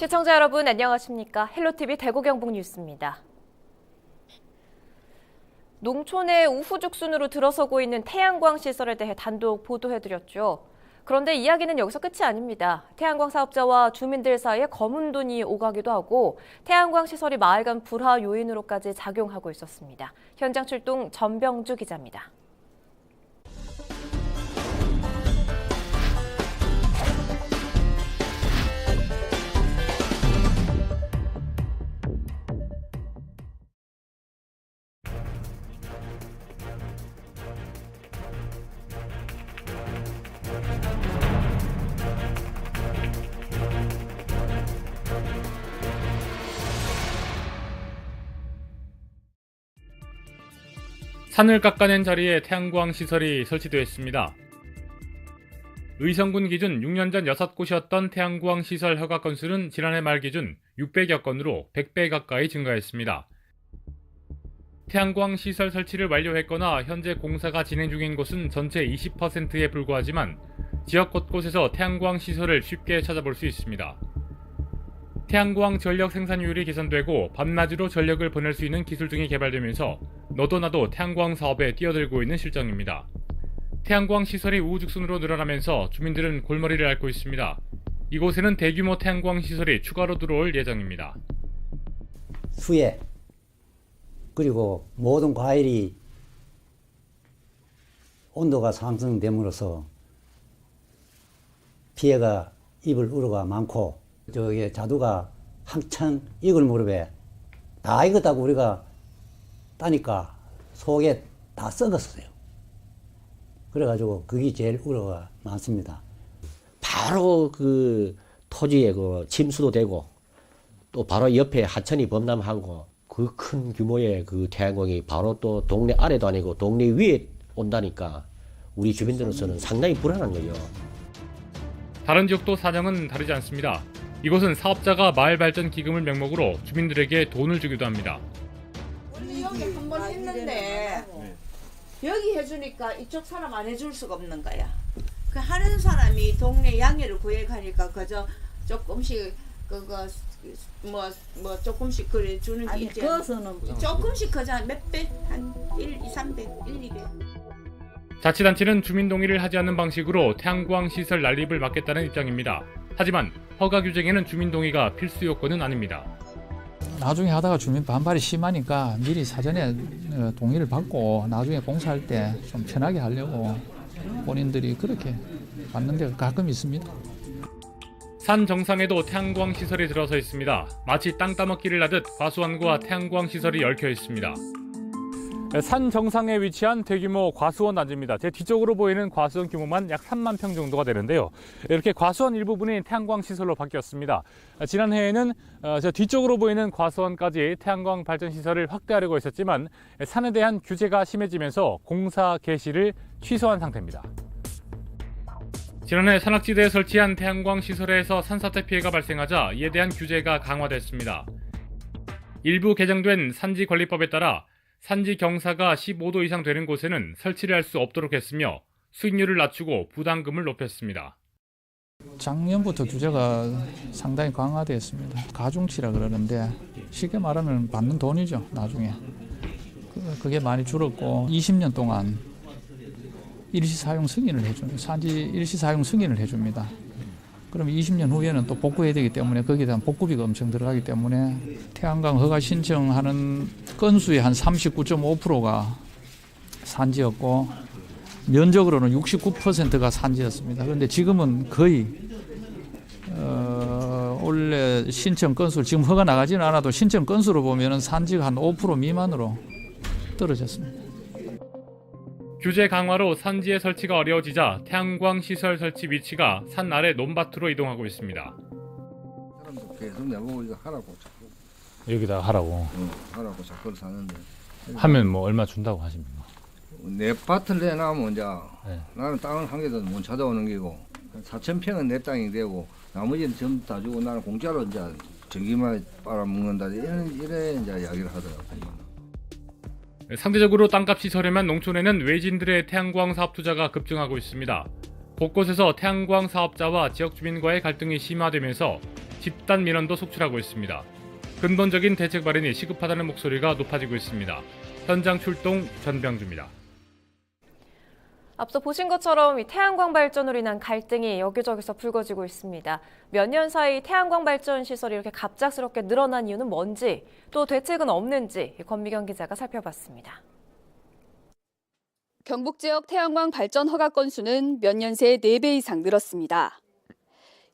시청자 여러분 안녕하십니까? 헬로티비 대구 경북 뉴스입니다. 농촌의 우후죽순으로 들어서고 있는 태양광 시설에 대해 단독 보도해드렸죠. 그런데 이야기는 여기서 끝이 아닙니다. 태양광 사업자와 주민들 사이에 검은 돈이 오가기도 하고 태양광 시설이 마을 간 불화 요인으로까지 작용하고 있었습니다. 현장 출동 전병주 기자입니다. 산을 깎아낸 자리에 태양광 시설이 설치되어 있습니다. 의성군 기준 6년 전 6곳이었던 태양광 시설 허가 건수는 지난해 말 기준 600여 건으로 100배 가까이 증가했습니다. 태양광 시설 설치를 완료했거나 현재 공사가 진행 중인 곳은 전체 20%에 불과하지만 지역 곳곳에서 태양광 시설을 쉽게 찾아볼 수 있습니다. 태양광 전력 생산율이 개선되고 밤낮으로 전력을 보낼 수 있는 기술 등이 개발되면서 너도 나도 태양광 사업에 뛰어들고 있는 실정입니다. 태양광 시설이 우후죽순으로 늘어나면서 주민들은 골머리를 앓고 있습니다. 이곳에는 대규모 태양광 시설이 추가로 들어올 예정입니다. 수해 그리고 모든 과일이 온도가 상승됨으로써 피해가 입을 우려가 많고 저기 자두가 한창 익을 무렵에 다 익었다고 우리가 따니까 속에 다 썩었어요. 그래가지고 그게 제일 우려가 많습니다. 바로 그 토지에 그 침수도 되고 또 바로 옆에 하천이 범람하고 그 큰 규모의 그 태양광이 바로 또 동네 아래도 아니고 동네 위에 온다니까 우리 주민들로서는 상당히 불안한 거죠. 다른 지역도 사정은 다르지 않습니다. 이곳은 사업자가 마을발전 기금을 명목으로 주민들에게 돈을 주기도 합니다. 우리 여기 한 번 했는데 여기 해주니까 이쪽 사람 안 해줄 수가 없는 거야. 그 하는 사람이 동네 양해를 구해가니까 그저 조금씩 그거 뭐 조금씩 그래 주는 게 있지. 조금씩 그저 몇 배? 한 1, 2, 3배, 1, 2배. 자치단체는 주민 동의를 하지 않는 방식으로 태양광 시설 난립을 막겠다는 입장입니다. 하지만 허가 규정에는 주민 동의가 필수 요건은 아닙니다. 나중에 하다가 주민 반발이 심하니까 미리 사전에 동의를 받고 나중에 공사할 때 좀 편하게 하려고 본인들이 그렇게 받는 데가 가끔 있습니다. 산 정상에도 태양광 시설이 들어서 있습니다. 마치 땅 따먹기를 하듯 과수원과 태양광 시설이 얽혀 있습니다. 산 정상에 위치한 대규모 과수원 단지입니다. 제 뒤쪽으로 보이는 과수원 규모만 약 3만 평 정도가 되는데요. 이렇게 과수원 일부분이 태양광 시설로 바뀌었습니다. 지난해에는 저 뒤쪽으로 보이는 과수원까지 태양광 발전 시설을 확대하려고 했었지만 산에 대한 규제가 심해지면서 공사 개시를 취소한 상태입니다. 지난해 산악지대에 설치한 태양광 시설에서 산사태 피해가 발생하자 이에 대한 규제가 강화됐습니다. 일부 개정된 산지관리법에 따라 산지 경사가 15도 이상 되는 곳에는 설치를 할 수 없도록 했으며 수익률을 낮추고 부담금을 높였습니다. 작년부터 규제가 상당히 강화되었습니다. 가중치라 그러는데 쉽게 말하면 받는 돈이죠. 나중에 그게 많이 줄었고 20년 동안 일시사용 승인을 해줍니다. 산지 일시사용 승인을 해줍니다. 그럼 20년 후에는 또 복구해야 되기 때문에 거기에 대한 복구비가 엄청 들어가기 때문에 태양광 허가 신청하는 건수의 한 39.5%가 산지였고 면적으로는 69%가 산지였습니다. 그런데 지금은 거의 원래 신청 건수 지금 허가 나가지는 않아도 신청 건수로 보면 산지가 한 5% 미만으로 떨어졌습니다. 규제 강화로 산지의 설치가 어려워지자 태양광 시설 설치 위치가 산 아래 논밭으로 이동하고 있습니다. 사람도 계속 내보고 이거 하라고 자꾸 여기다 하라고 하라고 자꾸 사는데 하면 뭐 얼마 준다고 하십니까? 내 밭을 내놔면 이제 네. 나는 땅을 한 개도 못 찾아오는 게고 4,000평은 내 땅이 되고 나머지는 전부 다 주고 나는 공짜로 이제 전기만 빨아먹는다 이런 이제 이야기를 하더라고요. 상대적으로 땅값이 저렴한 농촌에는 외진들의 태양광 사업 투자가 급증하고 있습니다. 곳곳에서 태양광 사업자와 지역 주민과의 갈등이 심화되면서 집단 민원도 속출하고 있습니다. 근본적인 대책 마련이 시급하다는 목소리가 높아지고 있습니다. 현장 출동 전병주입니다. 앞서 보신 것처럼 이 태양광 발전으로 인한 갈등이 여기저기서 불거지고 있습니다. 몇 년 사이 태양광 발전 시설이 이렇게 갑작스럽게 늘어난 이유는 뭔지, 또 대책은 없는지 권미경 기자가 살펴봤습니다. 경북 지역 태양광 발전 허가 건수는 몇 년 새 4배 이상 늘었습니다.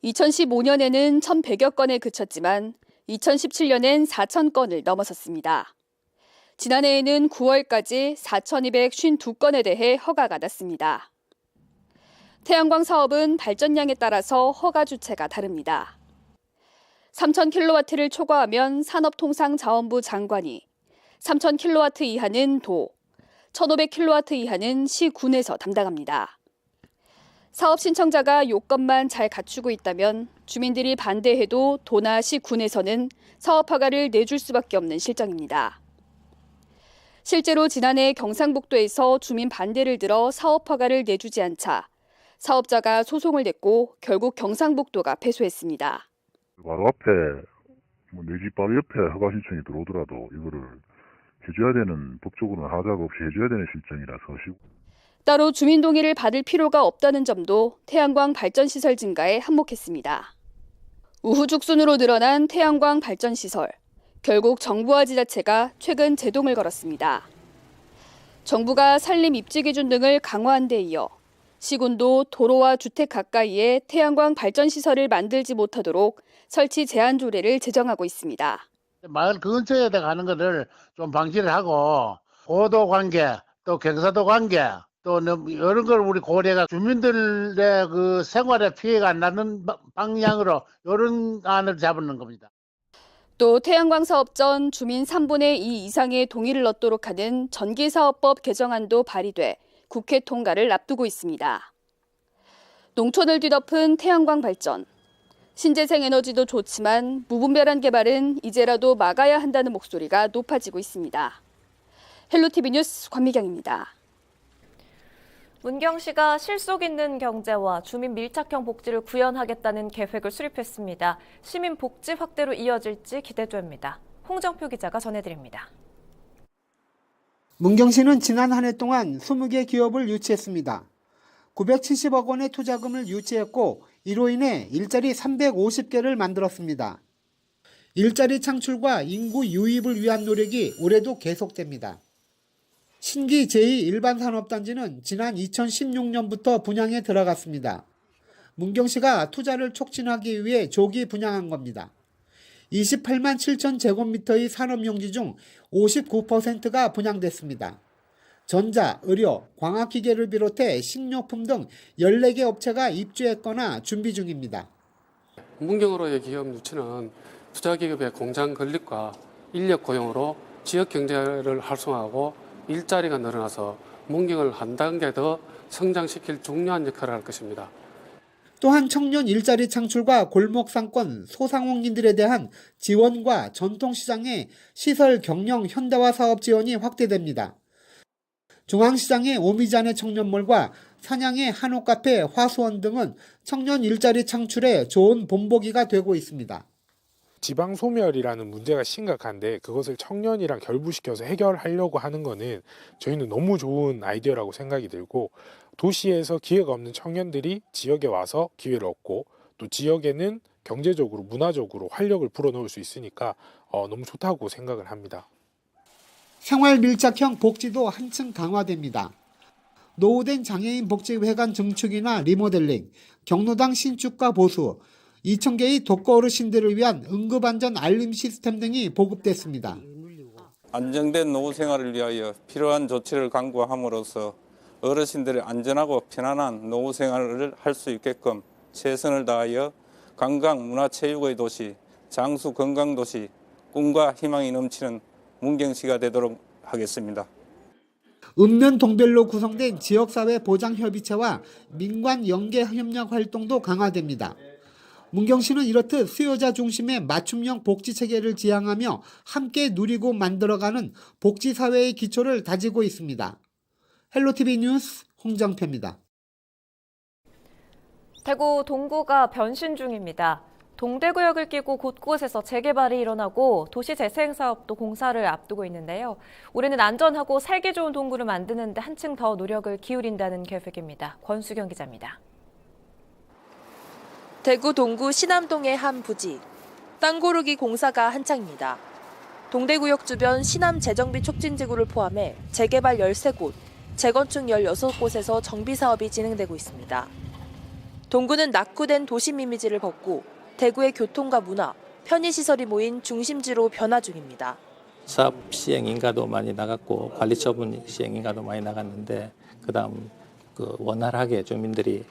2015년에는 1,100여 건에 그쳤지만 2017년엔 4,000건을 넘어섰습니다. 지난해에는 9월까지 4,252건에 대해 허가가 났습니다. 태양광 사업은 발전량에 따라서 허가 주체가 다릅니다. 3,000kW를 초과하면 산업통상자원부 장관이, 3,000kW 이하는 도, 1,500kW 이하는 시군에서 담당합니다. 사업 신청자가 요건만 잘 갖추고 있다면 주민들이 반대해도 도나 시군에서는 사업 허가를 내줄 수밖에 없는 실정입니다. 실제로 지난해 경상북도에서 주민 반대를 들어 사업 허가를 내주지 않자 사업자가 소송을 냈고 결국 경상북도가 패소했습니다. 바로 앞에 내 집 바로 옆에 허가 신청이 들어오더라도 이거를 해줘야 되는, 법적으로는 하자가 없이 해줘야 되는 실정이라서. 따로 주민 동의를 받을 필요가 없다는 점도 태양광 발전 시설 증가에 한몫했습니다. 우후죽순으로 늘어난 태양광 발전 시설. 결국 정부와 지자체가 최근 제동을 걸었습니다. 정부가 산림 입지 기준 등을 강화한 데 이어 시군도 도로와 주택 가까이에 태양광 발전 시설을 만들지 못하도록 설치 제한 조례를 제정하고 있습니다. 마을 근처에다 가는 것을 좀 방지를 하고 고도 관계, 또 경사도 관계, 또 이런 걸 우리 고려가 주민들의 그 생활에 피해가 안 나는 방향으로 이런 안을 잡는 겁니다. 또 태양광 사업 전 주민 3분의 2 이상의 동의를 얻도록 하는 전기사업법 개정안도 발의돼 국회 통과를 앞두고 있습니다. 농촌을 뒤덮은 태양광 발전. 신재생 에너지도 좋지만 무분별한 개발은 이제라도 막아야 한다는 목소리가 높아지고 있습니다. 헬로티비 뉴스 권미경입니다. 문경시가 실속 있는 경제와 주민 밀착형 복지를 구현하겠다는 계획을 수립했습니다. 시민 복지 확대로 이어질지 기대됩니다. 홍정표 기자가 전해드립니다. 문경시는 지난 한 해 동안 20개 기업을 유치했습니다. 970억 원의 투자금을 유치했고 이로 인해 일자리 350개를 만들었습니다. 일자리 창출과 인구 유입을 위한 노력이 올해도 계속됩니다. 신기 제2일반산업단지는 지난 2016년부터 분양에 들어갔습니다. 문경시가 투자를 촉진하기 위해 조기 분양한 겁니다. 28만 7천 제곱미터의 산업용지 중 59%가 분양됐습니다. 전자, 의료, 광학기계를 비롯해 식료품 등 14개 업체가 입주했거나 준비 중입니다. 문경으로의 기업 유치는 투자기업의 공장 건립과 인력 고용으로 지역 경제를 활성화하고 일자리가 늘어나서 문경을 한 단계 더 성장시킬 중요한 역할을 할 것입니다. 또한 청년 일자리 창출과 골목 상권, 소상공인들에 대한 지원과 전통시장의 시설 경영 현대화 사업 지원이 확대됩니다. 중앙시장의 오미잔의 청년몰과 산양의 한옥카페, 화수원 등은 청년 일자리 창출에 좋은 본보기가 되고 있습니다. 지방 소멸이라는 문제가 심각한데 그것을 청년이랑 결부시켜서 해결하려고 하는 거는 저희는 너무 좋은 아이디어라고 생각이 들고, 도시에서 기회가 없는 청년들이 지역에 와서 기회를 얻고 또 지역에는 경제적으로 문화적으로 활력을 불어넣을 수 있으니까 너무 좋다고 생각을 합니다. 생활 밀착형 복지도 한층 강화됩니다. 노후된 장애인 복지회관 증축이나 리모델링, 경로당 신축과 보수, 2,000개의 독거 어르신들을 위한 응급안전 알림 시스템 등이 보급됐습니다. 안정된 노후 생활을 위하여 필요한 조치를 강구함으로써 어르신들의 안전하고 편안한 노후 생활을 할 수 있게끔 최선을 다하여 관광 문화체육의 도시, 장수 건강도시, 꿈과 희망이 넘치는 문경시가 되도록 하겠습니다. 읍면 동별로 구성된 지역사회 보장협의체와 민관 연계협력 활동도 강화됩니다. 문경시는 이렇듯 수요자 중심의 맞춤형 복지체계를 지향하며 함께 누리고 만들어가는 복지사회의 기초를 다지고 있습니다. 헬로티비 뉴스 홍정표입니다. 대구 동구가 변신 중입니다. 동대구역을 끼고 곳곳에서 재개발이 일어나고 도시재생사업도 공사를 앞두고 있는데요. 올해는 안전하고 살기 좋은 동구를 만드는 데 한층 더 노력을 기울인다는 계획입니다. 권수경 기자입니다. 대구 동구 신암동의 한 부지. 땅 고르기 공사가 한창입니다. 동대구역 주변 신암 재정비 촉진지구를 포함해 재개발 13곳, 재건축 16곳에서 정비 사업이 진행되고 있습니다. 동구는 낙후된 도심 이미지를 벗고 대구의 교통과 문화, 편의시설이 모인 중심지로 변화 중입니다. 사업 시행 인가도 많이 나갔고 관리 처분 시행 인가도 많이 나갔는데 그다음 원활하게 주민들이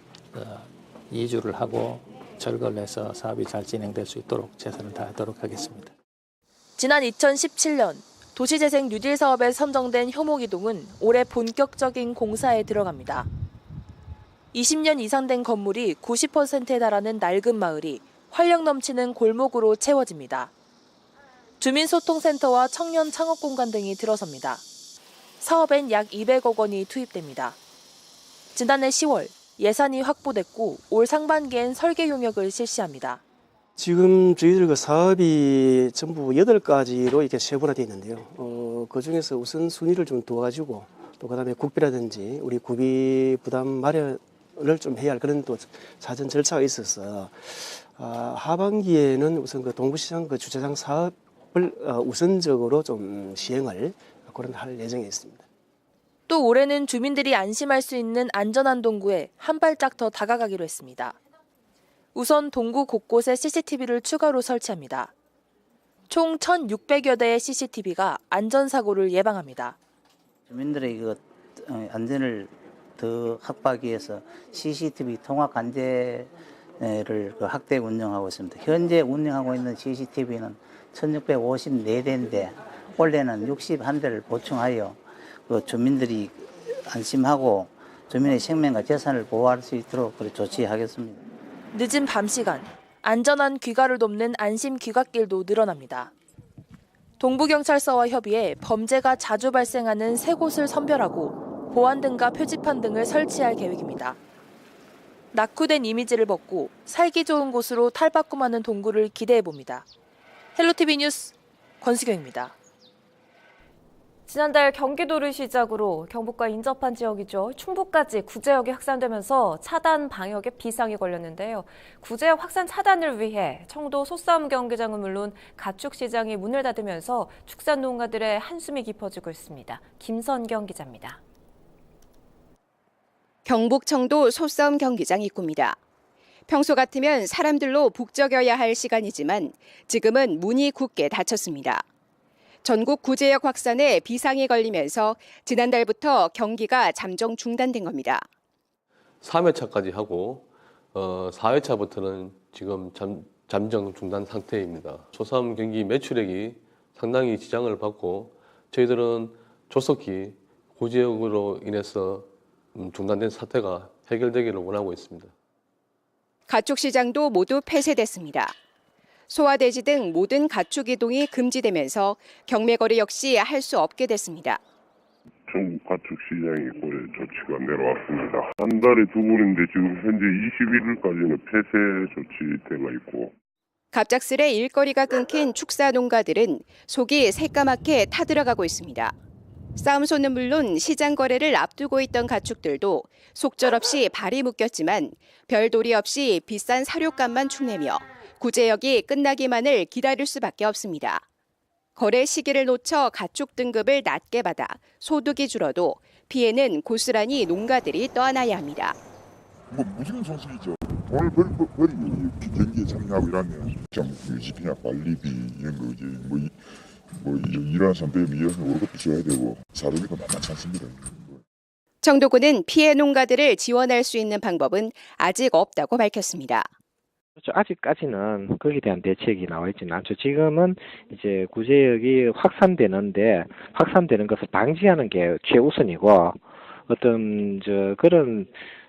이주를 하고 절거를 해서 사업이 잘 진행될 수 있도록 최선을 다하도록 하겠습니다. 지난 2017년 도시재생 뉴딜 사업에 선정된 효목이동은 올해 본격적인 공사에 들어갑니다. 20년 이상 된 건물이 90%에 달하는 낡은 마을이 활력 넘치는 골목으로 채워집니다. 주민소통센터와 청년 창업공간 등이 들어섭니다. 사업엔 약 200억 원이 투입됩니다. 지난해 10월 예산이 확보됐고 올 상반기엔 설계 용역을 실시합니다. 지금 저희들 그 사업이 전부 8가지로 이렇게 세분화되어 있는데요. 그 중에서 우선 순위를 좀 두어가지고 또 그다음에 국비라든지 우리 구비 부담 마련을 좀 해야 할 그런 또 사전 절차가 있어서 하반기에는 우선 그 동부시장 그 주차장 사업을 우선적으로 좀 시행을 그런 할 예정에 있습니다. 또 올해는 주민들이 안심할 수 있는 안전한 동구에 한 발짝 더 다가가기로 했습니다. 우선 동구 곳곳에 CCTV를 추가로 설치합니다. 총 1,600여 대의 CCTV가 안전사고를 예방합니다. 주민들의 안전을 더 확보하기 위해서 CCTV 통합 관제를 확대 운영하고 있습니다. 현재 운영하고 있는 CCTV는 1,654대인데 올해는 61대를 보충하여 주민들이 안심하고 주민의 생명과 재산을 보호할 수 있도록 조치하겠습니다. 늦은 밤 시간, 안전한 귀가를 돕는 안심 귀갓길도 늘어납니다. 동부경찰서와 협의해 범죄가 자주 발생하는 3곳을 선별하고 보안등과 표지판 등을 설치할 계획입니다. 낙후된 이미지를 벗고 살기 좋은 곳으로 탈바꿈하는 동구를 기대해봅니다. 헬로티비 뉴스 권수경입니다. 지난달 경기도를 시작으로 경북과 인접한 지역이죠. 충북까지 구제역이 확산되면서 차단 방역에 비상이 걸렸는데요. 구제역 확산 차단을 위해 청도 소싸움 경기장은 물론 가축시장이 문을 닫으면서 축산 농가들의 한숨이 깊어지고 있습니다. 김선경 기자입니다. 경북 청도 소싸움 경기장 입구입니다. 평소 같으면 사람들로 북적여야 할 시간이지만 지금은 문이 굳게 닫혔습니다. 전국 구제역 확산에 비상이 걸리면서 지난달부터 경기가 잠정 중단된 겁니다. 3회차까지 하고 4회차부터는 지금 잠정 중단 상태입니다. 소싸움 경기 매출액이 상당히 지장을 받고 저희들은 조속히 구제역으로 인해서 중단된 사태가 해결되기를 원하고 있습니다. 가축시장도 모두 폐쇄됐습니다. 소화돼지 등 모든 가축 이동이 금지되면서 경매거래 역시 할 수 없게 됐습니다. 전국 가축시장이 올해 조치가 내려왔습니다. 한 달에 2번인데 지금 현재 21일까지는 폐쇄 조치되어 있고. 갑작스레 일거리가 끊긴 축사 농가들은 속이 새까맣게 타들어가고 있습니다. 싸움소는 물론 시장 거래를 앞두고 있던 가축들도 속절없이 발이 묶였지만 별도리 없이 비싼 사료값만 축내며 구제역이 끝나기만을 기다릴 수밖에 없습니다. 거래 시기를 놓쳐 가축 등급을 낮게 받아 소득이 줄어도 피해는 고스란히 농가들이 떠안아야 합니다. 무슨 손실이죠. 돈을 버리고 경기에 참여하고 이러면 유지비나 관리비 이런 거 이제 뭐 일하는 사람 빼면 일하는 월급도 줘야 되고 사료비가 만만치 않습니다. 청도군은 피해 농가들을 지원할 수 있는 방법은 아직 없다고 밝혔습니다. 아직까지는 거기에 대한 대책이 나와 있지는 않죠. 지금은 이제 구제역이 확산되는 것을 방지하는 게 최우선이고 어떤 그런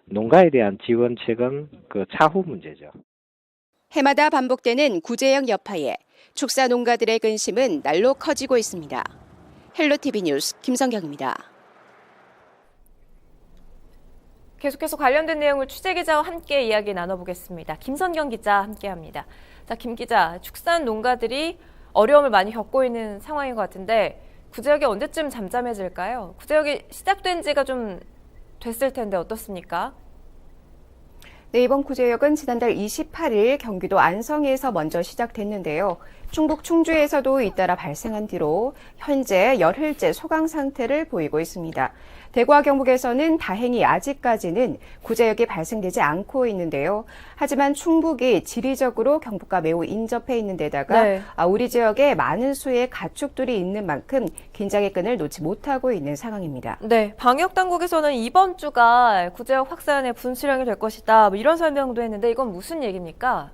농가에 대한 지원책은 차후 문제죠. 해마다 반복되는 구제역 여파에 축사 농가들의 근심은 날로 커지고 있습니다. 헬로티비 뉴스 김성경입니다. 계속해서 관련된 내용을 취재기자와 함께 이야기 나눠보겠습니다. 김선경 기자 함께합니다. 자, 김 기자, 축산 농가들이 어려움을 많이 겪고 있는 상황인 것 같은데 구제역이 언제쯤 잠잠해질까요? 구제역이 시작된 지가 좀 됐을 텐데 어떻습니까? 네, 이번 구제역은 지난달 28일 경기도 안성에서 먼저 시작됐는데요. 충북 충주에서도 잇따라 발생한 뒤로 현재 열흘째 소강 상태를 보이고 있습니다. 대구와 경북에서는 다행히 아직까지는 구제역이 발생되지 않고 있는데요. 하지만 충북이 지리적으로 경북과 매우 인접해 있는 데다가 네. 우리 지역에 많은 수의 가축들이 있는 만큼 긴장의 끈을 놓지 못하고 있는 상황입니다. 네, 방역당국에서는 이번 주가 구제역 확산의 분수령이 될 것이다. 뭐 이런 설명도 했는데 이건 무슨 얘기입니까?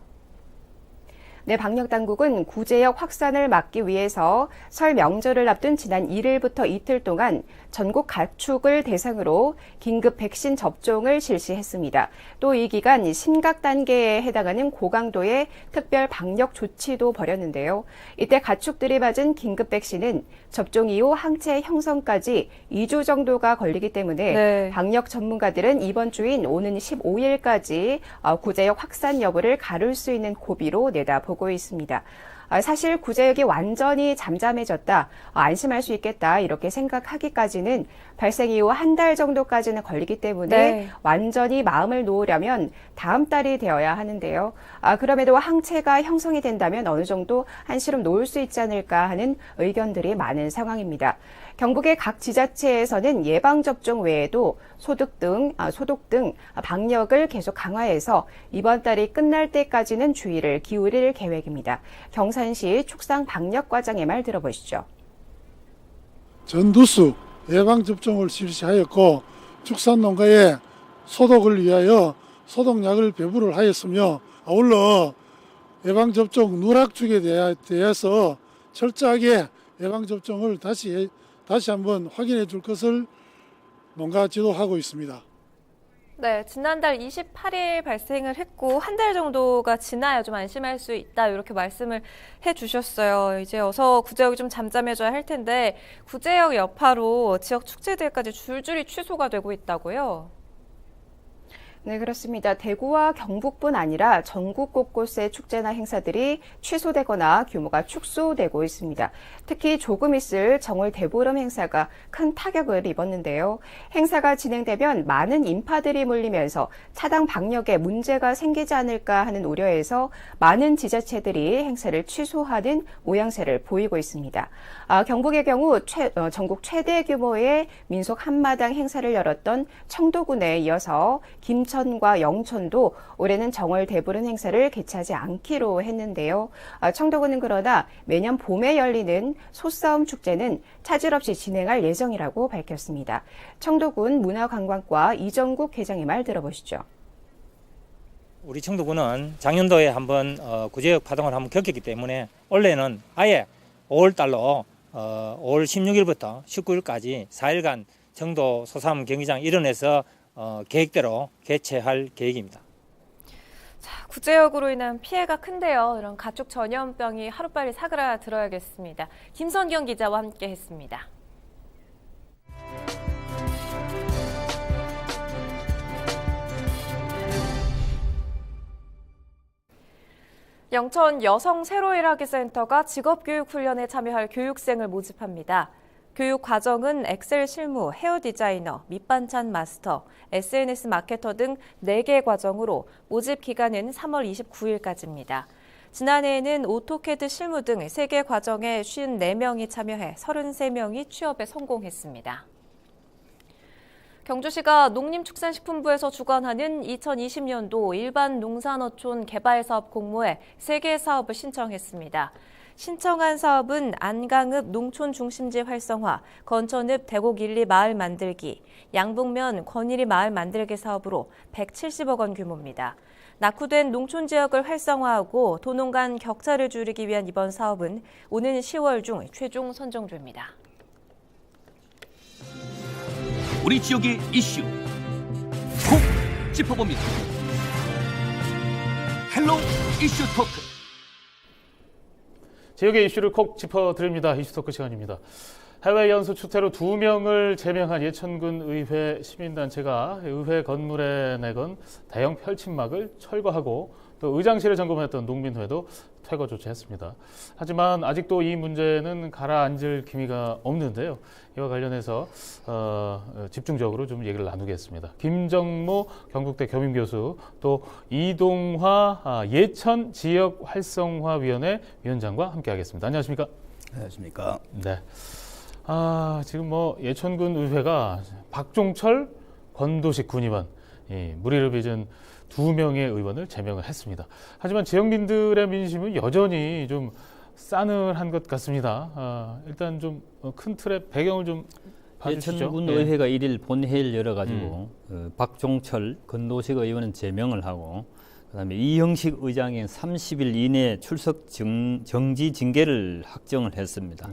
네, 방역당국은 구제역 확산을 막기 위해서 설 명절을 앞둔 지난 1일부터 이틀 동안 전국 가축을 대상으로 긴급 백신 접종을 실시했습니다. 또 이 기간 심각 단계에 해당하는 고강도의 특별 방역 조치도 벌였는데요. 이때 가축들이 맞은 긴급 백신은 접종 이후 항체 형성까지 2주 정도가 걸리기 때문에 네. 방역 전문가들은 이번 주인 오는 15일까지 구제역 확산 여부를 가를 수 있는 고비로 내다보고 있습니다. 사실 구제역이 완전히 잠잠해졌다, 안심할 수 있겠다 이렇게 생각하기까지는 발생 이후 한 달 정도까지는 걸리기 때문에 네. 완전히 마음을 놓으려면 다음 달이 되어야 하는데요. 그럼에도 항체가 형성이 된다면 어느 정도 한시름 놓을 수 있지 않을까 하는 의견들이 많은 상황입니다. 경북의 각 지자체에서는 예방접종 외에도 소독 등 방역을 계속 강화해서 이번 달이 끝날 때까지는 주의를 기울일 계획입니다. 경산시 축산방역과장의 말 들어보시죠. 전두수 예방접종을 실시하였고 축산농가의 소독을 위하여 소독약을 배부를 하였으며 아울러 예방접종 누락축에 대해서 철저하게 예방접종을 다시 한번 확인해 줄 것을 농가 지도하고 있습니다. 네, 지난달 28일 발생을 했고 한 달 정도가 지나야 좀 안심할 수 있다 이렇게 말씀을 해주셨어요. 이제 어서 구제역이 좀 잠잠해져야 할 텐데 구제역 여파로 지역 축제들까지 줄줄이 취소가 되고 있다고요? 네, 그렇습니다. 대구와 경북뿐 아니라 전국 곳곳의 축제나 행사들이 취소되거나 규모가 축소되고 있습니다. 특히 조금 있을 정월 대보름 행사가 큰 타격을 입었는데요. 행사가 진행되면 많은 인파들이 몰리면서 차당 방역에 문제가 생기지 않을까 하는 우려에서 많은 지자체들이 행사를 취소하는 모양새를 보이고 있습니다. 경북의 경우 전국 최대 규모의 민속 한마당 행사를 열었던 청도군에 이어서 김천과 영천도 올해는 정월 대보름 행사를 개최하지 않기로 했는데요. 청도군은 그러나 매년 봄에 열리는 소싸움 축제는 차질 없이 진행할 예정이라고 밝혔습니다. 청도군 문화관광과 이정국 회장의 말 들어보시죠. 우리 청도군은 작년도에 한번 구제역 파동을 한번 겪었기 때문에 올해는 아예 5월달로 5월 16일부터 19일까지 4일간 청도 소싸움 경기장 일원에서 계획대로 개최할 계획입니다. 자, 구제역으로 인한 피해가 큰데요. 이런 가축 전염병이 하루빨리 사그라들어야겠습니다. 김선경 기자와 함께했습니다. 영천 여성 새로일하기 센터가 직업교육훈련에 참여할 교육생을 모집합니다. 교육 과정은 엑셀 실무, 헤어 디자이너, 밑반찬 마스터, SNS 마케터 등 4개 과정으로 모집 기간은 3월 29일까지입니다. 지난해에는 오토캐드 실무 등 3개 과정에 54명이 참여해 33명이 취업에 성공했습니다. 경주시가 농림축산식품부에서 주관하는 2020년도 일반 농산어촌 개발사업 공모에 3개의 사업을 신청했습니다. 신청한 사업은 안강읍 농촌중심지 활성화, 건천읍 대곡 1, 2 마을 만들기, 양북면 권일이 마을 만들기 사업으로 170억 원 규모입니다. 낙후된 농촌 지역을 활성화하고 도농 간 격차를 줄이기 위한 이번 사업은 오는 10월 중 최종 선정됩니다. 우리 지역의 이슈 콕 짚어봅니다. 헬로 이슈 토크. 지역의 이슈를 콕 짚어드립니다. 이슈 토크 시간입니다. 해외 연수 추태로 2명을 제명한 예천군 의회 시민단체가 의회 건물에 내건 대형 펼침막을 철거하고 또 의장실을 점검했던 농민회도 퇴거 조치했습니다. 하지만 아직도 이 문제는 가라앉을 기미가 없는데요. 이와 관련해서 집중적으로 좀 얘기를 나누겠습니다. 김정모 경북대 겸임교수, 또 이동화 예천 지역 활성화위원회 위원장과 함께하겠습니다. 안녕하십니까? 안녕하십니까? 네. 지금 뭐 예천군 의회가 박종철, 권도식 군의원 무리를 빚은 2명의 의원을 제명을 했습니다. 하지만 지역민들의 민심은 여전히 좀 싸늘한 것 같습니다. 일단 좀 큰 틀의 배경을 좀 봐주시죠. 예천군 의회가 1일 본회의를 열어가지고 박종철, 권도식 의원은 제명을 하고 그다음에 이형식 의장의 30일 이내 출석 정지 징계를 확정을 했습니다.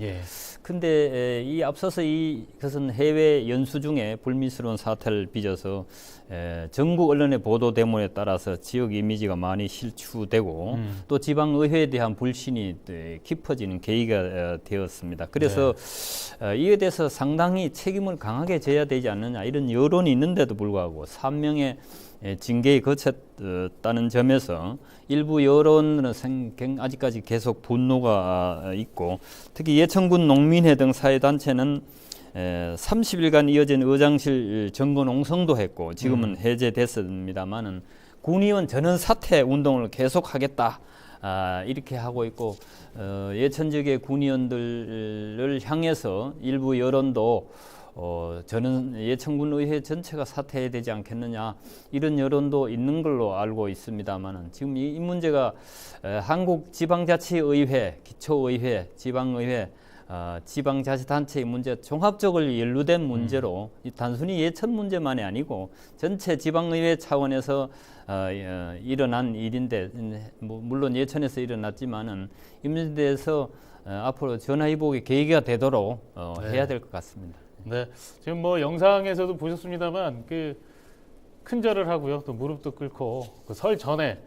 근데 이 앞서서 이것은 해외 연수 중에 불미스러운 사태를 빚어서 전국 언론의 보도 대문에 따라서 지역 이미지가 많이 실추되고 또 지방 의회에 대한 불신이 깊어지는 계기가 되었습니다. 그래서 이에 대해서 상당히 책임을 강하게 져야 되지 않느냐 이런 여론이 있는데도 불구하고 3명의 징계에 거쳤다는 점에서 일부 여론은 아직까지 계속 분노가 있고 특히 예천군 농민회 등 사회단체는 30일간 이어진 의장실 점거 농성도 했고 지금은 해제됐습니다만은 군의원 전원 사퇴 운동을 계속하겠다 이렇게 하고 있고 예천 지역의 군의원들을 향해서 일부 여론도 저는 예천군 의회 전체가 사퇴해야 되지 않겠느냐 이런 여론도 있는 걸로 알고 있습니다만은 지금 이 문제가 한국지방자치의회, 기초의회, 지방의회, 지방자치단체의 문제 종합적으로 연루된 문제로 단순히 예천 문제만이 아니고 전체 지방의회 차원에서 일어난 일인데 물론 예천에서 일어났지만은 이 문제에 대해서 앞으로 전화위복의 계기가 되도록 해야 될 것 같습니다. 네, 지금 뭐 영상에서도 보셨습니다만 큰절을 하고요, 또 무릎도 꿇고 설 전에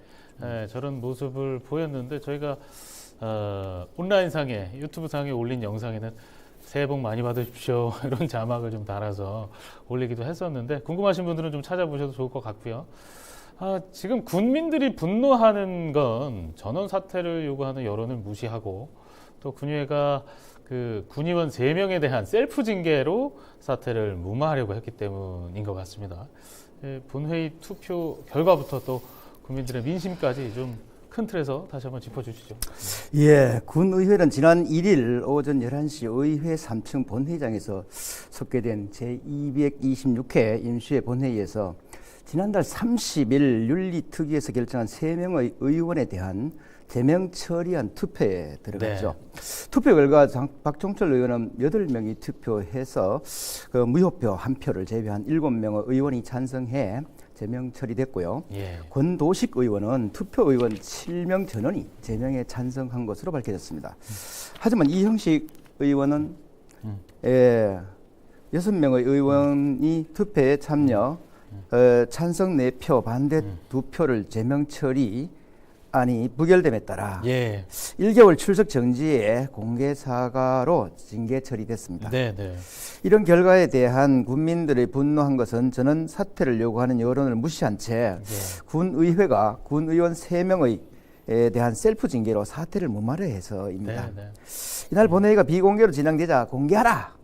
저런 모습을 보였는데 저희가 온라인상에 유튜브상에 올린 영상에는 새해 복 많이 받으십시오 이런 자막을 좀 달아서 올리기도 했었는데 궁금하신 분들은 좀 찾아보셔도 좋을 것 같고요. 지금 군민들이 분노하는 건 전원 사퇴를 요구하는 여론을 무시하고 또 군의회가 군의원 3명에 대한 셀프 징계로 사퇴를 무마하려고 했기 때문인 것 같습니다. 본회의 투표 결과부터 또 국민들의 민심까지 좀 큰 틀에서 다시 한번 짚어주시죠. 예, 군의회는 지난 1일 오전 11시 의회 3층 본회의장에서 속개된 제226회 임시회 본회의에서 지난달 30일 윤리특위에서 결정한 3명의 의원에 대한 제명 처리한 투표에 들어갔죠. 투표 결과 박종철 의원은 8명이 투표해서 무효표 1표를 제외한 7명의 의원이 찬성해 제명 처리됐고요. 권도식 의원은 투표 의원 7명 전원이 제명에 찬성한 것으로 밝혀졌습니다. 하지만 이형식 의원은 6명의 의원이 투표에 참여, 찬성 4표, 반대 2표를 제명 처리 부결됨에 따라 1개월 출석 정지에 공개 사과로 징계 처리됐습니다. 이런 결과에 대한 국민들의 분노한 것은 저는 사퇴를 요구하는 여론을 무시한 채 군의회가 군의원 3명의 대한 셀프 징계로 사퇴를 무마를 해서입니다. 이날 본회의가 비공개로 진행되자 공개하라!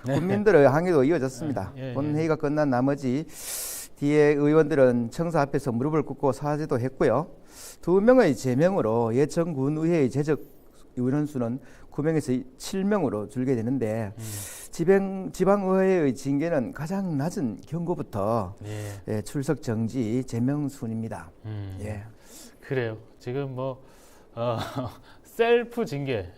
국민들의 항의도 이어졌습니다. 본회의가 끝난 나머지 뒤에 의원들은 청사 앞에서 무릎을 꿇고 사죄도 했고요. 2명의 제명으로 예천군의회의 재적 의원수는 9명에서 7명으로 줄게 되는데 지방의회의 징계는 가장 낮은 경고부터 출석 정지 제명 순입니다. 그래요. 지금 셀프 징계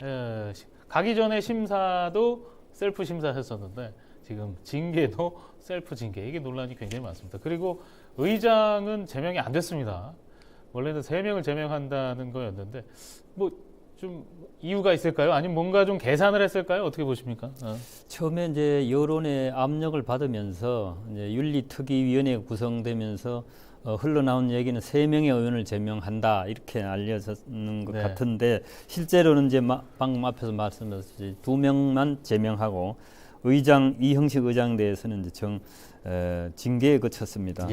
가기 전에 심사도 셀프 심사했었는데 지금 징계도 셀프 징계 이게 논란이 굉장히 많습니다. 그리고 의장은 제명이 안 됐습니다. 원래는 3명을 제명한다는 거였는데 좀 이유가 있을까요? 아니면 뭔가 좀 계산을 했을까요? 어떻게 보십니까? 처음에 이제 여론의 압력을 받으면서 이제 윤리특위위원회가 구성되면서 흘러나온 얘기는 3명의 의원을 제명한다 이렇게 알려졌는 것 같은데 실제로는 이제 방금 앞에서 말씀드렸듯이 2명만 제명하고 의장 이형식 의장에 대해서는 이제 징계에 그쳤습니다.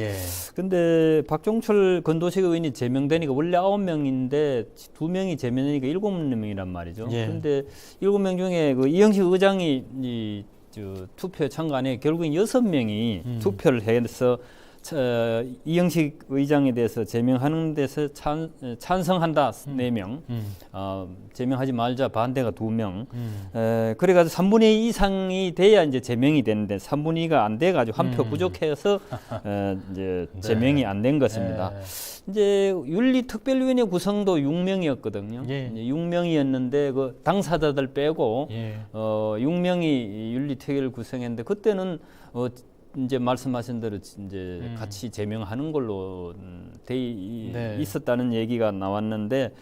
근데 박종철 건도식 의원이 제명되니까 원래 9명인데 2명이 제명되니까 7명이란 말이죠. 그런데 7명 중에 그 이형식 의장이 투표에 참가 안 해 결국엔 6명이 투표를 해서 이형식 의장에 대해서 제명하는 데서 찬성한다 4명, 제명하지 말자 반대가 2명. 그래가지고 3분의 2 이상이 돼야 이제 제명이 되는데 3분의 2가 안 돼가지고 한 표 부족해서 이제 제명이 안 된 것입니다. 이제 윤리특별위원회 구성도 6명이었거든요. 6명이었는데 그 당사자들 빼고 6명이 윤리특위를 구성했는데 그때는 이제 말씀하신 대로 이제 같이 제명하는 걸로 돼 있었다는 얘기가 나왔는데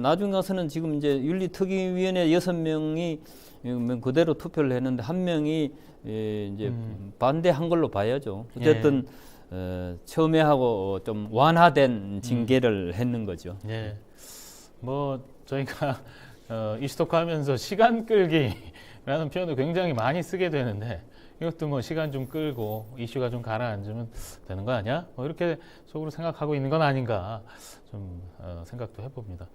나중 가서는 지금 이제 윤리특위위원회 6명이 그대로 투표를 했는데 1명이 이제 반대한 걸로 봐야죠. 어쨌든 처음에 하고 좀 완화된 징계를 했는 거죠. 뭐 저희가 이슈토크 하면서 시간 끌기라는 표현을 굉장히 많이 쓰게 되는데 이것도 뭐 시간 좀 끌고 이슈가 좀 가라앉으면 되는 거 아니야? 뭐 이렇게 속으로 생각하고 있는 건 아닌가 좀 생각도 해봅니다.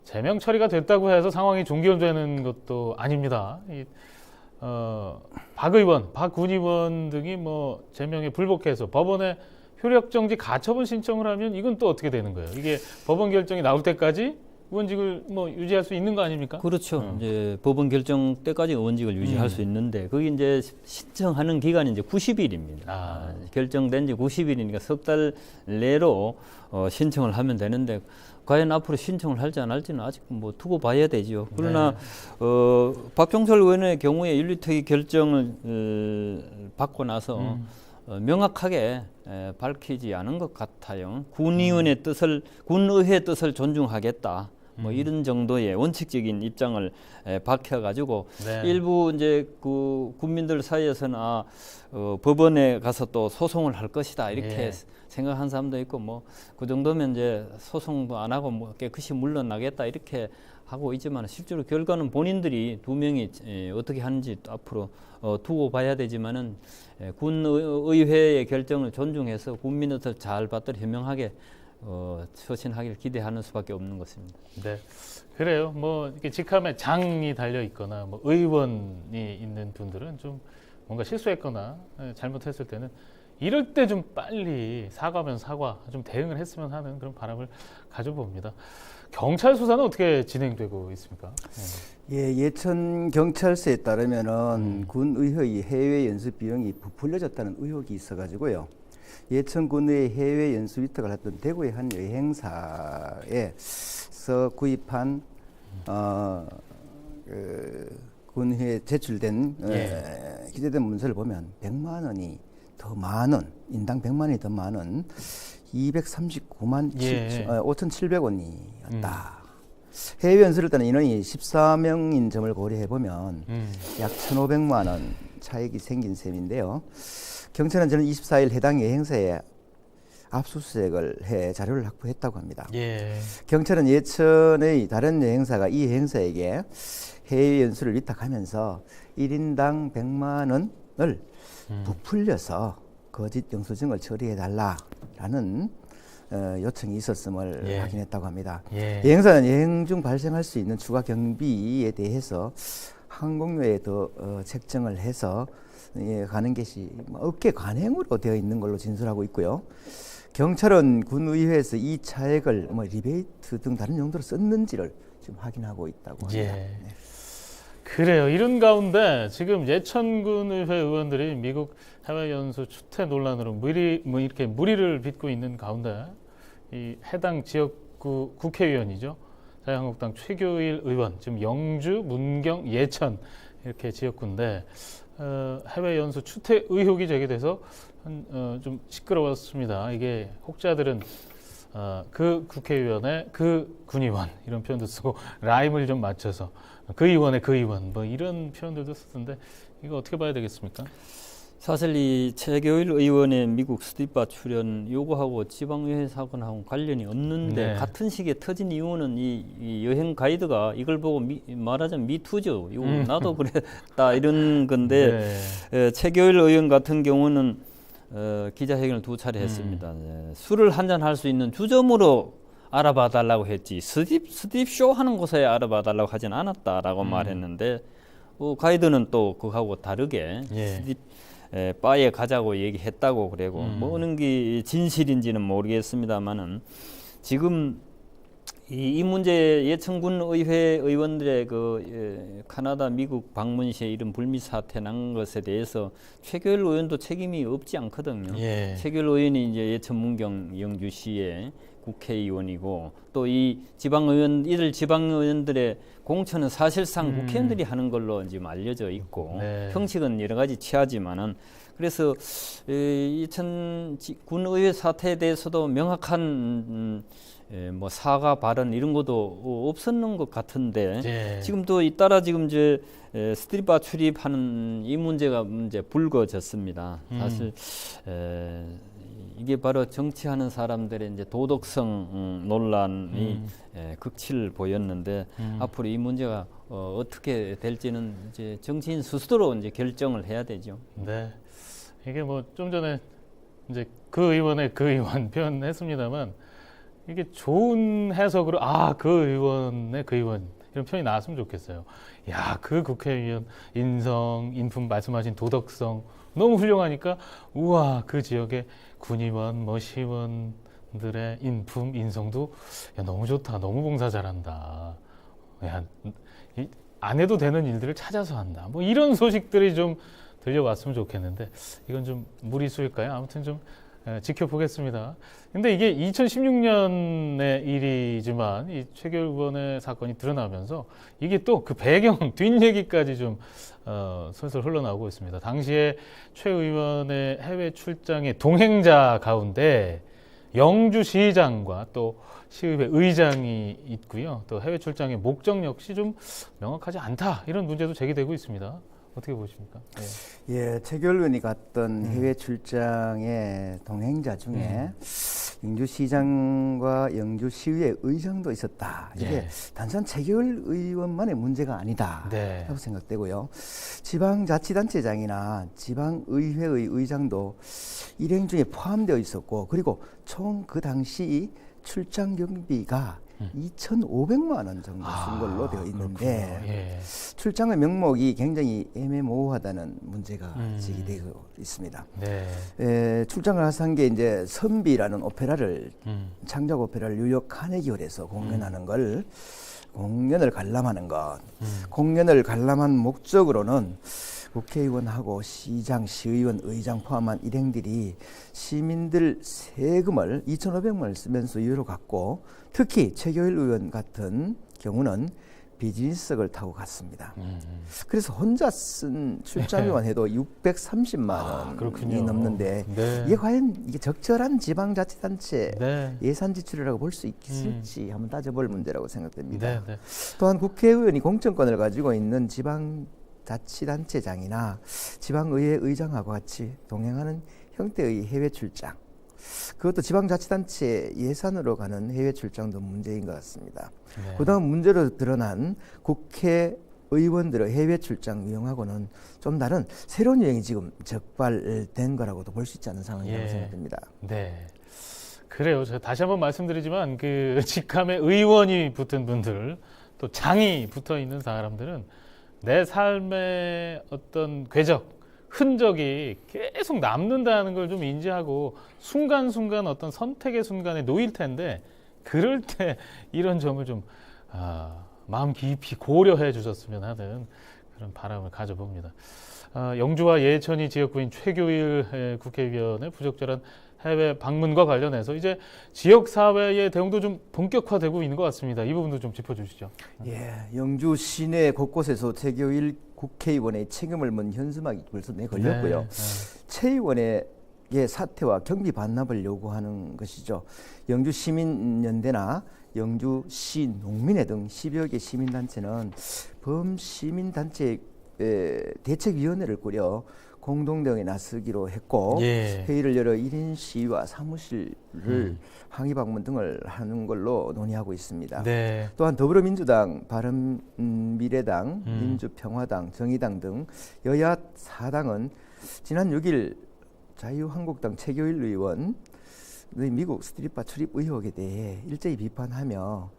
제명 처리가 됐다고 해서 상황이 종결되는 것도 아닙니다. 박 의원, 박군 의원 등이 뭐 제명에 불복해서 법원에 효력정지 가처분 신청을 하면 이건 또 어떻게 되는 거예요? 이게 법원 결정이 나올 때까지 의원직을 뭐 유지할 수 있는 거 아닙니까? 그렇죠. 이제 법원 결정 때까지 의원직을 유지할 수 있는데 그게 이제 신청하는 기간이 이제 90일입니다. 결정된 지 90일이니까 석 달 내로 신청을 하면 되는데 과연 앞으로 신청을 할지 안 할지는 아직 뭐 두고 봐야 되죠. 그러나 박종철 의원의 경우에 윤리특위 결정을 받고 나서 명확하게 밝히지 않은 것 같아요. 군의원의 뜻을, 군의회의 뜻을 존중하겠다. 뭐 이런 정도의 원칙적인 입장을 밝혀가지고 일부 이제 그 국민들 사이에서는 법원에 가서 또 소송을 할 것이다 이렇게 생각한 사람도 있고 뭐 그 정도면 이제 소송도 안 하고 뭐 깨끗이 물러나겠다 이렇게 하고 있지만 실제로 결과는 본인들이 2명이 어떻게 하는지 앞으로 두고 봐야 되지만은 군의회의 결정을 존중해서 국민의 뜻을 잘 받들어 현명하게 처신하기를 기대하는 수밖에 없는 것입니다. 네, 그래요. 뭐 이렇게 직함에 장이 달려 있거나 뭐 의원이 있는 분들은 좀 뭔가 실수했거나 잘못했을 때는 이럴 때 좀 빨리 사과면 사과, 좀 대응을 했으면 하는 그런 바람을 가져봅니다. 경찰 수사는 어떻게 진행되고 있습니까? 예천 경찰서에 따르면은 군의회의 해외 연수 비용이 부풀려졌다는 의혹이 있어가지고요. 예천 군의 해외 연수 위탁을 했던 대구의 한 여행사에서 구입한 군회에 제출된 기재된 문서를 보면 100만 원이 더 많은 인당 100만 원이 더 많은 239만 5,700원이었다. 해외 연수를 따는 인원이 14명인 점을 고려해 보면 약 1,500만 원 차익이 생긴 셈인데요. 경찰은 지난 24일 해당 여행사에 압수수색을 해 자료를 확보했다고 합니다. 경찰은 예천의 다른 여행사가 이 여행사에게 해외 연수를 위탁하면서 1인당 100만 원을 부풀려서 거짓 영수증을 처리해달라라는 요청이 있었음을 확인했다고 합니다. 여행사는 여행 중 발생할 수 있는 추가 경비에 대해서 항공료에 더 책정을 해서 가는 것이 업계 관행으로 되어 있는 걸로 진술하고 있고요. 경찰은 군의회에서 이 차액을 리베이트 등 다른 용도로 썼는지를 지금 확인하고 있다고 합니다. 그래요. 이런 가운데 지금 예천군의회 의원들이 미국 해외 연수 추태 논란으로 이렇게 무리를 빚고 있는 가운데 이 해당 지역구 국회의원이죠. 자유한국당 최교일 의원, 지금 영주, 문경, 예천 이렇게 지역구인데 해외 연수 추태 의혹이 제기돼서 좀 시끄러웠습니다. 이게 혹자들은 그 국회의원의 그 군의원 이런 표현도 쓰고 라임을 좀 맞춰서 그 의원의 그 의원 뭐 이런 표현들도 쓰던데 이거 어떻게 봐야 되겠습니까? 사실 이 최교일 의원의 미국 스티바 출연 요거하고 지방의회 사건하고 관련이 없는데 네. 같은 시기에 터진 이유는 이 여행 가이드가 이걸 보고 말하자면 미투죠. 이거 나도 그랬다 이런 건데 최교일 의원 같은 경우는 기자회견을 2차례 했습니다. 술을 한잔 할 수 있는 주점으로 알아봐 달라고 했지 스팁쇼 하는 곳에 알아봐 달라고 하진 않았다라고 말했는데 가이드는 또 그거하고 다르게 스팁 바에 가자고 얘기했다고 그러고 뭐 어느 게 진실인지는 모르겠습니다만은 지금 이 문제 예천군 의회 의원들의 그 카나다 미국 방문 시에 이런 불미 사태 난 것에 대해서 최교일 의원도 책임이 없지 않거든요. 최교일 의원이 이제 예천 문경 영주시의 국회의원이고 또 이 지방의원 이들 지방의원들의 공천은 사실상 국회의원들이 하는 걸로 지금 알려져 있고 형식은 여러 가지 취하지만은 그래서 예천 군의회 사태에 대해서도 명확한 뭐 사과 발언 이런 것도 없었는 것 같은데 지금 또 잇따라 지금 이제 스트리바 출입하는 이 문제가 불거졌습니다. 사실 이게 바로 정치하는 사람들의 이제 도덕성 논란이 극치를 보였는데 앞으로 이 문제가 어떻게 될지는 이제 정치인 스스로 이제 결정을 해야 되죠. 네, 이게 뭐 좀 전에 이제 그 의원의 그 의원 표현했습니다만 이게 좋은 해석으로 그 의원의 그 의원 이런 표현이 나왔으면 좋겠어요. 야, 그 국회의원 인성, 인품 말씀하신 도덕성 너무 훌륭하니까 우와 그 지역의 군의원, 뭐 시의원들의 인품, 인성도 야, 너무 좋다, 너무 봉사 잘한다. 야, 안 해도 되는 일들을 찾아서 한다. 뭐 이런 소식들이 좀 들려왔으면 좋겠는데 이건 좀 무리수일까요? 아무튼 좀 지켜보겠습니다. 근데 이게 2016년의 일이지만 이 최교일 의원의 사건이 드러나면서 이게 또 그 배경 뒷얘기까지 좀 솔솔 흘러나오고 있습니다. 당시에 최 의원의 해외 출장의 동행자 가운데 영주시장과 또 시의회 의장이 있고요. 또 해외 출장의 목적 역시 좀 명확하지 않다 이런 문제도 제기되고 있습니다. 어떻게 보십니까? 예, 최교일 의원이 갔던 해외 출장의 동행자 중에 영주시장과 영주시의회 의장도 있었다. 이게 단순한 최교일 의원만의 문제가 아니다 라고 생각되고요. 지방자치단체장이나 지방의회의 의장도 일행 중에 포함되어 있었고 그리고 총 그 당시 출장 경비가 2,500만 원 정도 쓴 걸로 되어 있는데 출장의 명목이 굉장히 애매모호하다는 문제가 제기되고 있습니다. 출장을 한 게 이제 선비라는 오페라를 창작 오페라를 뉴욕 카네기홀에서 공연하는 걸 공연을 관람하는 것. 공연을 관람한 목적으로는 국회의원하고 시장, 시의원, 의장 포함한 일행들이 시민들 세금을 2,500만 원을 쓰면서 유효로 갖고 특히 최교일 의원 같은 경우는 비즈니스석을 타고 갔습니다. 그래서 혼자 쓴 출장료만 해도 630만 원이 넘는데 이게 과연 이게 적절한 지방자치단체 예산 지출이라고 볼 수 있을지 한번 따져볼 문제라고 생각됩니다. 또한 국회의원이 공천권을 가지고 있는 지방자치단체장이나 지방의회 의장하고 같이 동행하는 형태의 해외 출장, 그것도 지방자치단체 예산으로 가는 해외 출장도 문제인 것 같습니다. 그다음 문제로 드러난 국회의원들의 해외 출장 유형하고는 좀 다른 새로운 유형이 지금 적발된 거라고도 볼 수 있지 않는 상황이라고 생각됩니다. 네, 그래요. 제가 다시 한번 말씀드리지만 그 직함에 의원이 붙은 분들 또 장이 붙어 있는 사람들은 내 삶의 어떤 궤적, 흔적이 계속 남는다는 걸 좀 인지하고 순간순간 어떤 선택의 순간에 놓일 텐데 그럴 때 이런 점을 좀 마음 깊이 고려해 주셨으면 하는 그런 바람을 가져봅니다. 영주와 예천이 지역구인 최교일 국회의원의 부적절한 해외 방문과 관련해서 이제 지역사회의 대응도 좀 본격화되고 있는 것 같습니다. 이 부분도 좀 짚어주시죠. 예, 영주 시내 곳곳에서 최교일 국회의원의 책임을 묻는 현수막이 벌써 걸렸고요. 최 의원의 사퇴와 경비 반납을 요구하는 것이죠. 영주 시민연대나 영주시 농민회 등 10여 개 시민단체는 범시민단체 대책위원회를 꾸려 공동대응에 나서기로 했고 예. 회의를 열어 1인 시위와 사무실을 항의 방문 등을 하는 걸로 논의하고 있습니다. 네. 또한 더불어민주당, 바른미래당, 민주평화당, 정의당 등 여야 4당은 지난 6일 자유한국당 최교일 의원 미국 스트릿바 출입 의혹에 대해 일제히 비판하며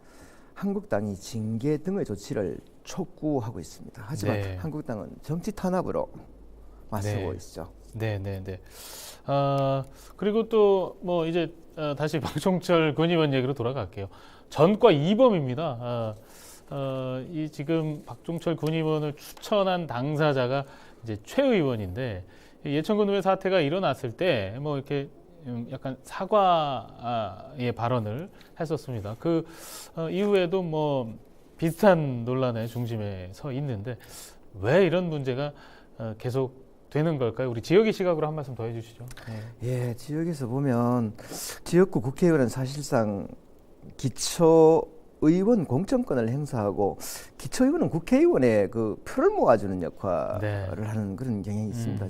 한국당이 징계 등의 조치를 촉구하고 있습니다. 하지만 네. 한국당은 정치 탄압으로 맞서고 네. 있죠. 네. 그리고 또 뭐 이제 다시 박종철 군 의원 얘기로 돌아갈게요. 전과 2범입니다. 이 지금 박종철 군 의원을 추천한 당사자가 이제 최 의원인데 예천군의회 사태가 일어났을 때 뭐 이렇게 약간 사과의 발언을 했었습니다. 그 이후에도 뭐 비슷한 논란의 중심에 서 있는데 왜 이런 문제가 계속 되는 걸까요? 우리 지역의 시각으로 한 말씀 더 해주시죠. 예, 지역에서 보면 지역구 국회의원은 사실상 기초의원 공천권을 행사하고 기초의원은 국회의원의 그 표를 모아주는 역할을 하는 그런 경향이 있습니다.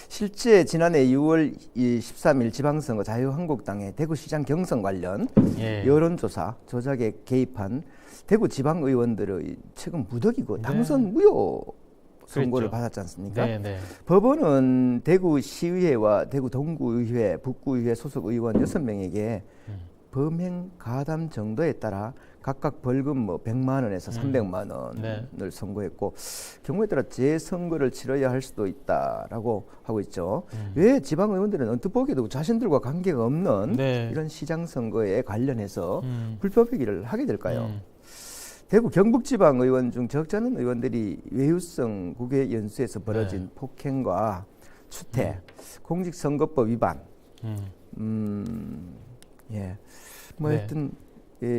실제 지난해 6월 13일 지방선거 자유한국당의 대구시장 경선 관련 여론조사 조작에 개입한 대구 지방의원들의 최근 무더기고 당선 무효 선고를 받았지 않습니까? 법원은 대구시의회와 대구 동구의회, 북구의회 소속 의원 6명에게 범행 가담 정도에 따라 각각 벌금 뭐 100만 원에서 300만 원을 선고했고 경우에 따라 재선거를 치러야 할 수도 있다라고 하고 있죠. 왜 지방의원들은 언뜻 보기에도 자신들과 관계가 없는 이런 시장 선거에 관련해서 불법 회기를 하게 될까요? 대구 경북지방의원 중 적지 않은 의원들이 외유성 국외 연수에서 벌어진 폭행과 추태, 공직선거법 위반, 하여튼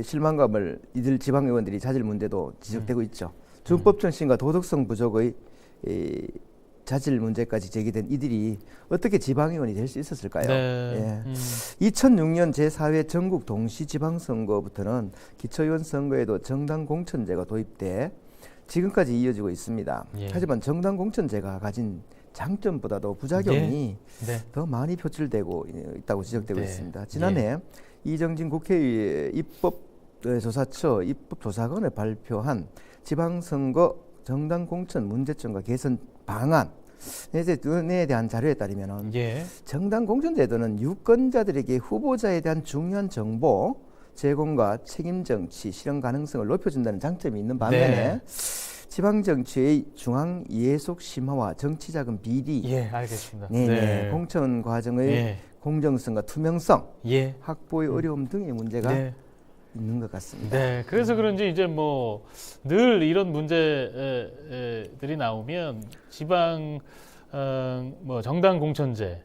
실망감을 이들 지방의원들이 자질 문제도 지적되고 있죠. 준법 정신과 도덕성 부족의 자질 문제까지 제기된 이들이 어떻게 지방의원이 될 수 있었을까요? 2006년 제4회 전국 동시지방선거부터는 기초의원 선거에도 정당 공천제가 도입돼 지금까지 이어지고 있습니다. 하지만 정당 공천제가 가진 장점보다도 부작용이 더 많이 표출되고 있다고 지적되고 있습니다. 지난해 이정진 국회의회 입법조사처 입법조사관을 발표한 지방선거 정당 공천 문제점과 개선 방안에 대한 자료에 따르면 정당 공천제도는 유권자들에게 후보자에 대한 중요한 정보 제공과 책임 정치 실현 가능성을 높여준다는 장점이 있는 반면에 지방 정치의 중앙 예속 심화와 정치자금 비리, 공천 과정의 공정성과 투명성, 확보의 어려움 등의 문제가 있는 것 같습니다. 그래서 그런지 이제 뭐 늘 이런 문제들이 나오면 지방 뭐 정당 공천제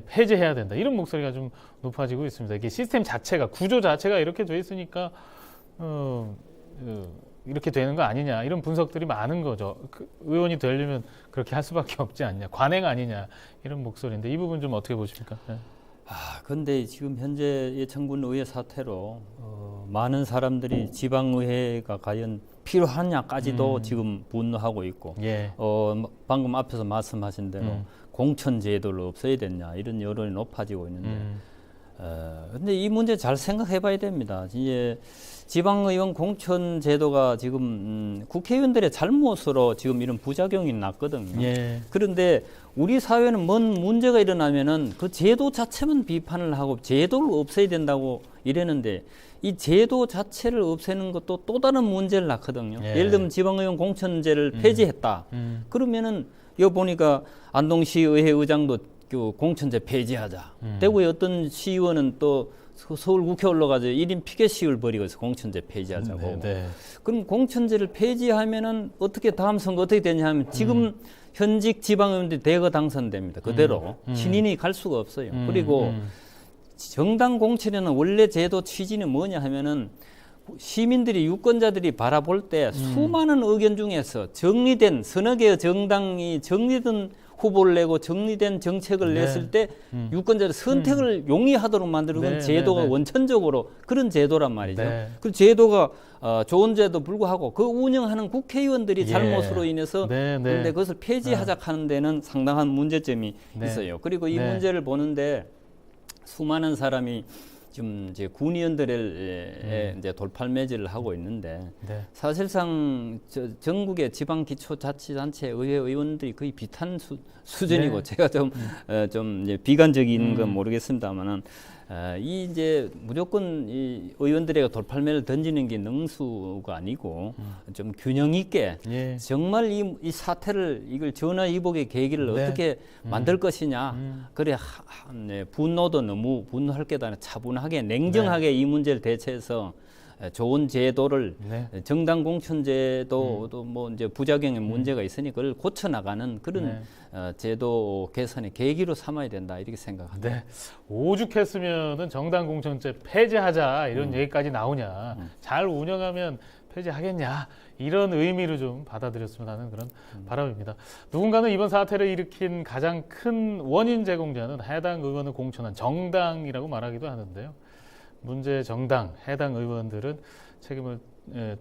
폐지해야 된다 이런 목소리가 좀 높아지고 있습니다. 이게 시스템 자체가 구조 자체가 이렇게 돼 있으니까 이렇게 되는 거 아니냐 이런 분석들이 많은 거죠. 의원이 되려면 그렇게 할 수밖에 없지 않냐, 관행 아니냐 이런 목소리인데 이 부분 좀 어떻게 보십니까? 근데 지금 현재 예천군 의회 사태로 많은 사람들이 지방의회가 과연 필요하냐까지도 지금 분노하고 있고 방금 앞에서 말씀하신 대로 공천제도를 없애야 되냐 이런 여론이 높아지고 있는데 근데 이 문제 잘 생각해 봐야 됩니다. 이제 지방의원 공천제도가 지금 국회의원들의 잘못으로 지금 이런 부작용이 났거든요. 그런데 우리 사회는 뭔 문제가 일어나면은 그 제도 자체만 비판을 하고 제도를 없애야 된다고 이랬는데 이 제도 자체를 없애는 것도 또 다른 문제를 낳거든요. 예를 들면 지방의원 공천제를 폐지했다. 그러면은 여기 보니까 안동시의회 의장도 그 공천제 폐지하자. 대구의 어떤 시의원은 또 서울 국회 올라가서 1인 피켓 시위를 벌이고 있어. 공천제 폐지하자고. 그럼 공천제를 폐지하면은 어떻게 다음 선거 어떻게 되냐 하면 지금 현직 지방의원들이 대거 당선됩니다. 그대로 신인이 갈 수가 없어요. 그리고 정당 공천에는 원래 제도 취지는 뭐냐 하면은 시민들이 유권자들이 바라볼 때 수많은 의견 중에서 정리된 서너 개의 정당이 정리된 후보를 내고 정리된 정책을 네. 냈을 때 유권자들 선택을 용이하도록 만드는 건 네, 제도가 네, 네. 원천적으로 그런 제도란 말이죠. 네. 그 제도가 좋은 제도 불구하고 그 운영하는 국회의원들이 예. 잘못으로 인해서 네, 네. 그런데 그것을 폐지하자 하는 데는 상당한 문제점이 네. 있어요. 그리고 이 네. 문제를 보는데 수많은 사람이 지금 이제 군의원들의 이제 돌팔매질을 하고 있는데 네. 사실상 전국의 지방기초자치단체 의회 의원들이 거의 비슷한 수준이고 네. 제가 좀 이제 비관적인 건 모르겠습니다만은 이 이제 무조건 이 의원들에게 돌팔매를 던지는 게 능수가 아니고 좀 균형 있게 예. 정말 이 사태를 이걸 전화위복의 계기를 네. 어떻게 만들 것이냐. 그래 네, 분노도 너무 분노할 게도 아니라 차분하게 냉정하게 이 문제를 대처해서 좋은 제도를 네. 정당 공천 제도도 뭐 이제 부작용의 문제가 있으니 그걸 고쳐 나가는 그런 제도 개선의 계기로 삼아야 된다 이렇게 생각합니다. 네. 오죽했으면은 정당 공천제 폐지하자 이런 얘기까지 나오냐. 잘 운영하면 폐지하겠냐. 이런 의미로 좀 받아들였으면 하는 그런 바람입니다. 누군가는 이번 사태를 일으킨 가장 큰 원인 제공자는 해당 의원을 공천한 정당이라고 말하기도 하는데요. 문제 정당, 해당 의원들은 책임을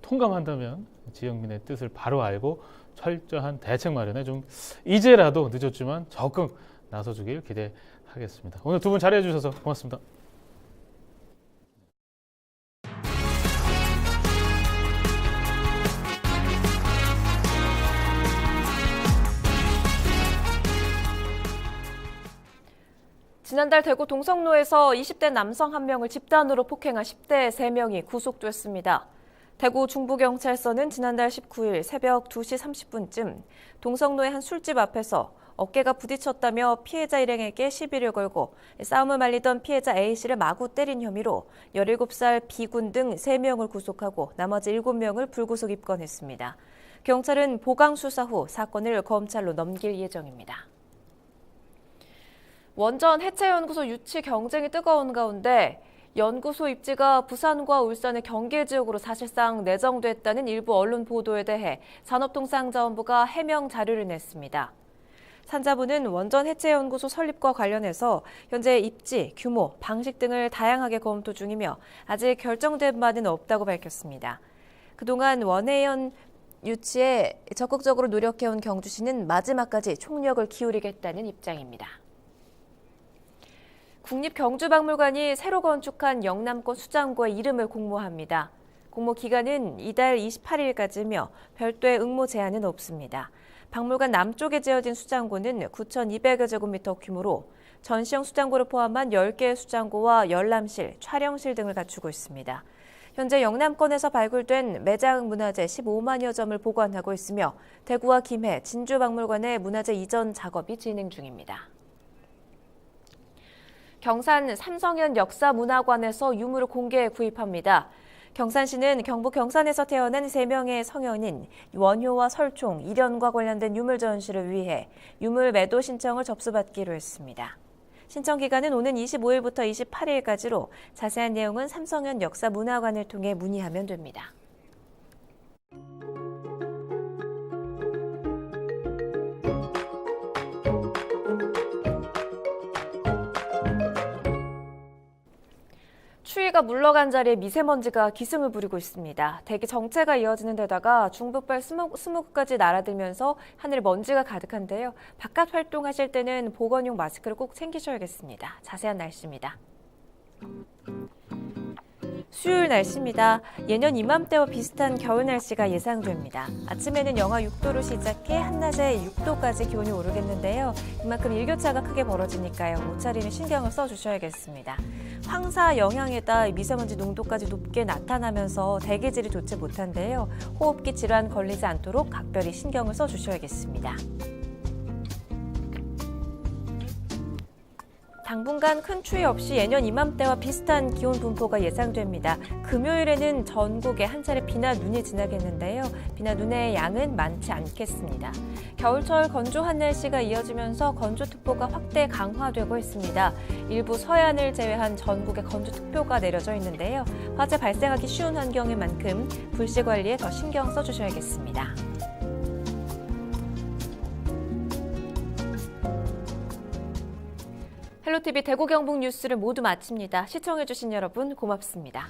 통감한다면 지역민의 뜻을 바로 알고 철저한 대책 마련에 좀 이제라도 늦었지만 적극 나서주길 기대하겠습니다. 오늘 두 분 자리해 주셔서 고맙습니다. 지난달 대구 동성로에서 20대 남성 1명을 집단으로 폭행한 10대 3명이 구속됐습니다. 대구 중부경찰서는 지난달 19일 새벽 2시 30분쯤 동성로의 한 술집 앞에서 어깨가 부딪혔다며 피해자 일행에게 시비를 걸고 싸움을 말리던 피해자 A씨를 마구 때린 혐의로 17살 B군 등 3명을 구속하고 나머지 7명을 불구속 입건했습니다. 경찰은 보강 수사 후 사건을 검찰로 넘길 예정입니다. 원전 해체연구소 유치 경쟁이 뜨거운 가운데 연구소 입지가 부산과 울산의 경계 지역으로 사실상 내정됐다는 일부 언론 보도에 대해 산업통상자원부가 해명 자료를 냈습니다. 산자부는 원전 해체연구소 설립과 관련해서 현재 입지, 규모, 방식 등을 다양하게 검토 중이며 아직 결정된 바는 없다고 밝혔습니다. 그동안 원해연 유치에 적극적으로 노력해온 경주시는 마지막까지 총력을 기울이겠다는 입장입니다. 국립경주박물관이 새로 건축한 영남권 수장고의 이름을 공모합니다. 공모 기간은 이달 28일까지며 별도의 응모 제한은 없습니다. 박물관 남쪽에 지어진 수장고는 9,200여 제곱미터 규모로 전시형 수장고를 포함한 10개의 수장고와 열람실, 촬영실 등을 갖추고 있습니다. 현재 영남권에서 발굴된 매장 문화재 15만여 점을 보관하고 있으며 대구와 김해, 진주박물관의 문화재 이전 작업이 진행 중입니다. 경산 삼성현 역사문화관에서 유물을 공개 구입합니다. 경산시는 경북 경산에서 태어난 3명의 성현인 원효와 설총, 일현과 관련된 유물 전시를 위해 유물 매도 신청을 접수받기로 했습니다. 신청 기간은 오는 25일부터 28일까지로 자세한 내용은 삼성현 역사문화관을 통해 문의하면 됩니다. 추위가 물러간 자리에 미세먼지가 기승을 부리고 있습니다. 대기 정체가 이어지는 데다가 중북발 스모그까지 날아들면서 하늘 먼지가 가득한데요. 바깥 활동하실 때는 보건용 마스크를 꼭 챙기셔야겠습니다. 자세한 날씨입니다. 수요일 날씨입니다. 예년 이맘때와 비슷한 겨울 날씨가 예상됩니다. 아침에는 영하 6도로 시작해 한낮에 6도까지 기온이 오르겠는데요. 이만큼 일교차가 크게 벌어지니까요. 옷차림에 신경을 써주셔야겠습니다. 황사 영향에다 미세먼지 농도까지 높게 나타나면서 대기질이 좋지 못한데요. 호흡기 질환 걸리지 않도록 각별히 신경을 써주셔야겠습니다. 당분간 큰 추위 없이 예년 이맘때와 비슷한 기온 분포가 예상됩니다. 금요일에는 전국에 한 차례 비나 눈이 지나겠는데요. 비나 눈의 양은 많지 않겠습니다. 겨울철 건조한 날씨가 이어지면서 건조특보가 확대 강화되고 있습니다. 일부 서해안을 제외한 전국에 건조특보가 내려져 있는데요. 화재 발생하기 쉬운 환경인 만큼 불씨 관리에 더 신경 써주셔야겠습니다. 헬로티비 대구 경북 뉴스를 모두 마칩니다. 시청해주신 여러분 고맙습니다.